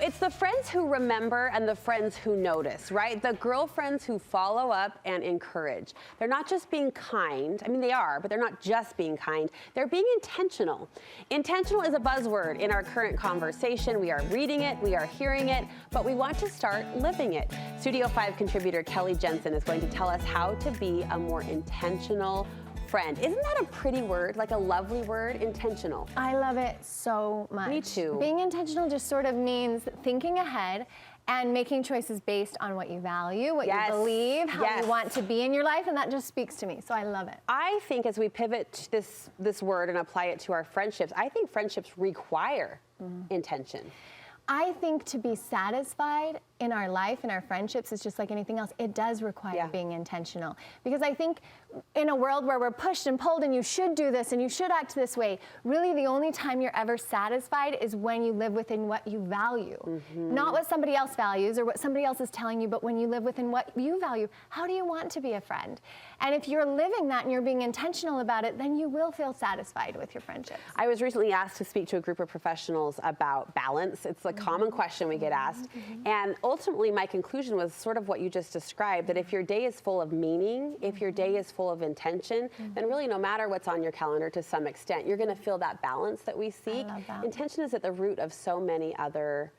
It's the friends who remember and the friends who notice, right? The girlfriends who follow up and encourage. They're not just being kind. I mean, they are, but they're not just being kind. They're being intentional. Intentional is a buzzword in our current conversation. We are reading it, we are hearing it, but we want to start living it. Studio 5 contributor Kelly Jensen is going to tell us how to be a more intentional friend. Isn't that a pretty word, like a lovely word, intentional? I love it so much. Me too. Being intentional just sort of means thinking ahead and making choices based on what you value, what you believe, how you want to be in your life, and that just speaks to me, so I love it. I think as we pivot this word and apply it to our friendships, I think friendships require intention. I think to be satisfied in our life, in our friendships, is just like anything else. It does require being intentional. Because I think in a world where we're pushed and pulled and you should do this and you should act this way, really the only time you're ever satisfied is when you live within what you value. Not what somebody else values or what somebody else is telling you, but when you live within what you value. How do you want to be a friend? And if you're living that and you're being intentional about it, then you will feel satisfied with your friendships. I was recently asked to speak to a group of professionals about balance. It's a common question we get asked. And ultimately, my conclusion was sort of what you just described, that if your day is full of meaning, if your day is full of intention, then really no matter what's on your calendar to some extent, you're going to feel that balance that we seek. Intention is at the root of so many other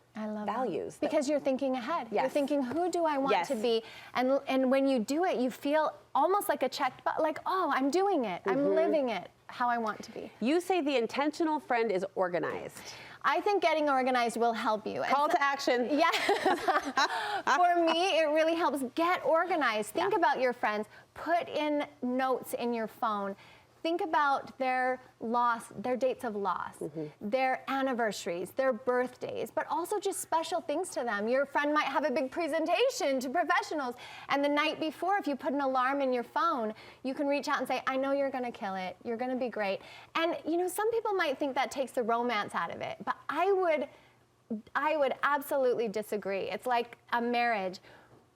values. Because you're thinking ahead. You're thinking, who do I want to be? And when you do it, you feel almost like a checked box, like, oh, I'm doing it. I'm living it how I want to be. You say the intentional friend is organized. I think getting organized will help you. Call to action. Yeah. For me, it really helps. Get organized. Think about your friends. Put in notes in your phone. Think about their dates of loss, their anniversaries, their birthdays, but also just special things to them. Your friend might have a big presentation to professionals, and the night before, if you put an alarm in your phone, you can reach out and say, I know you're gonna kill it, you're gonna be great. And you know, some people might think that takes the romance out of it, but I would absolutely disagree. It's like a marriage.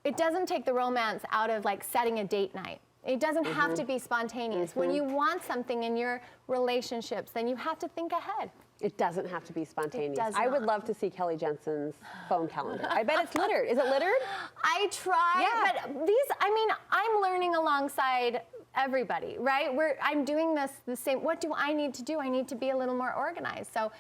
It doesn't take the romance out of like setting a date night. It doesn't have to be spontaneous. When you want something in your relationships, then you have to think ahead. It doesn't have to be spontaneous. It does I would not. love to see Kelly Jensen's phone calendar. I bet it's littered. Is it littered? I try, but I'm learning alongside everybody, right? I'm doing this the same. What do I need to do? I need to be a little more organized. So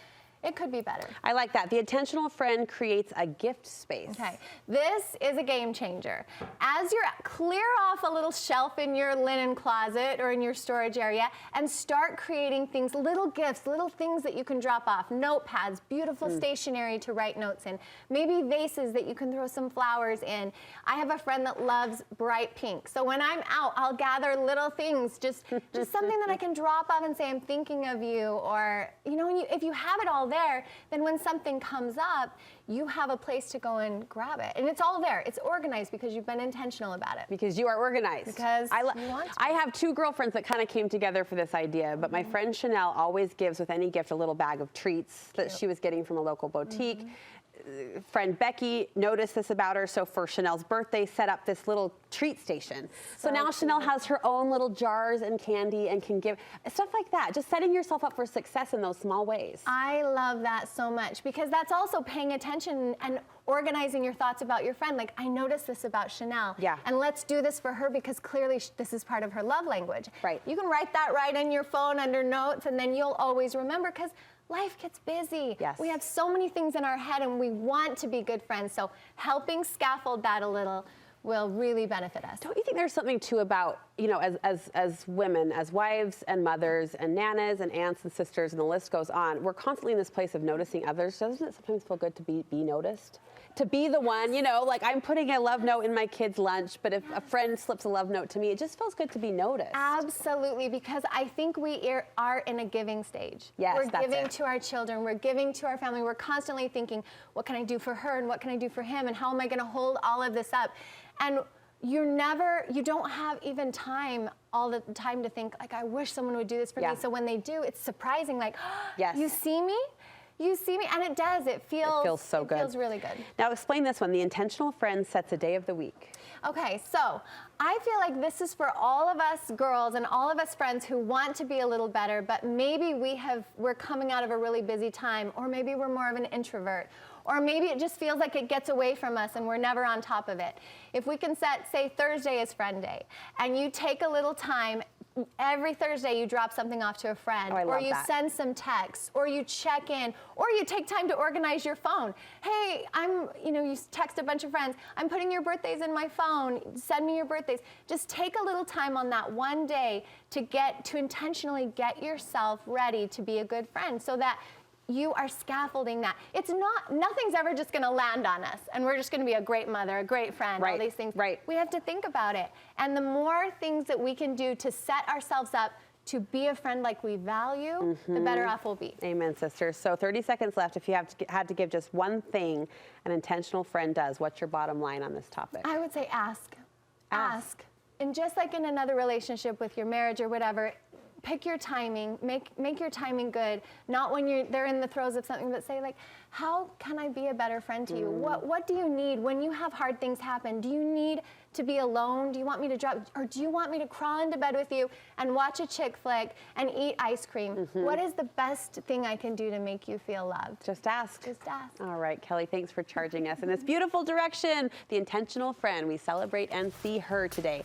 it could be better. I like that. The intentional friend creates a gift space. Okay, this is a game changer. As you clear off a little shelf in your linen closet or in your storage area and start creating things, little gifts, little things that you can drop off, notepads, beautiful stationery to write notes in, maybe vases that you can throw some flowers in. I have a friend that loves bright pink. So when I'm out, I'll gather little things, just something that I can drop off and say, I'm thinking of you, or, you know, if you have it all there, then when something comes up, you have a place to go and grab it. And it's all there. It's organized because you've been intentional about it. Because you are organized. Because you want to. I have two girlfriends that kind of came together for this idea, but my friend Chanel always gives with any gift a little bag of treats that she was getting from a local boutique. Friend Becky noticed this about her, so for Chanel's birthday, set up this little treat station. So now Chanel has her own little jars and candy and can give stuff like that. Just setting yourself up for success in those small ways. I love that so much because that's also paying attention and organizing your thoughts about your friend. Like, I noticed this about Chanel. And let's do this for her because clearly this is part of her love language. Right. You can write that right in your phone under notes, and then you'll always remember, because life gets busy. We have so many things in our head and we want to be good friends. So helping scaffold that a little will really benefit us. Don't you think there's something too about, you know, as women, as wives and mothers and nanas and aunts and sisters, and the list goes on, we're constantly in this place of noticing others. Doesn't it sometimes feel good to be noticed? To be the one, you know, like I'm putting a love note in my kid's lunch, but if a friend slips a love note to me, it just feels good to be noticed. Absolutely, because I think we are in a giving stage. We're giving to our children, we're giving to our family, we're constantly thinking, what can I do for her and what can I do for him and how am I gonna hold all of this up? And you don't have even all the time to think, like, I wish someone would do this for me. So when they do, it's surprising, like, you see me? you see me, and it does. It feels so good. It feels really good. Now explain this one. The intentional friend sets a day of the week. Okay, so I feel like this is for all of us girls and all of us friends who want to be a little better, but maybe we're coming out of a really busy time, or maybe we're more of an introvert, or maybe it just feels like it gets away from us and we're never on top of it. If we can set, say, Thursday is friend day, and you take a little time. Every Thursday you drop something off to a friend, or you send some texts, or you check in, or you take time to organize your phone. Hey, you text a bunch of friends, I'm putting your birthdays in my phone, send me your birthdays. Just take a little time on that one day to intentionally get yourself ready to be a good friend, so that you are scaffolding that. Nothing's ever just gonna land on us and we're just gonna be a great mother, a great friend, all these things. Right. We have to think about it. And the more things that we can do to set ourselves up to be a friend like we value, the better off we'll be. Amen, sisters. So 30 seconds left. If you had to give just one thing an intentional friend does, what's your bottom line on this topic? I would say ask. Ask. And just like in another relationship with your marriage or whatever, pick your timing, make your timing good, not when they're in the throes of something, but say like, how can I be a better friend to you? What do you need when you have hard things happen? Do you need to be alone? Do you want me to drop, or do you want me to crawl into bed with you and watch a chick flick and eat ice cream? What is the best thing I can do to make you feel loved? Just ask. Just ask. All right, Kelly, thanks for charging us in this beautiful direction. The intentional friend. We celebrate and see her today.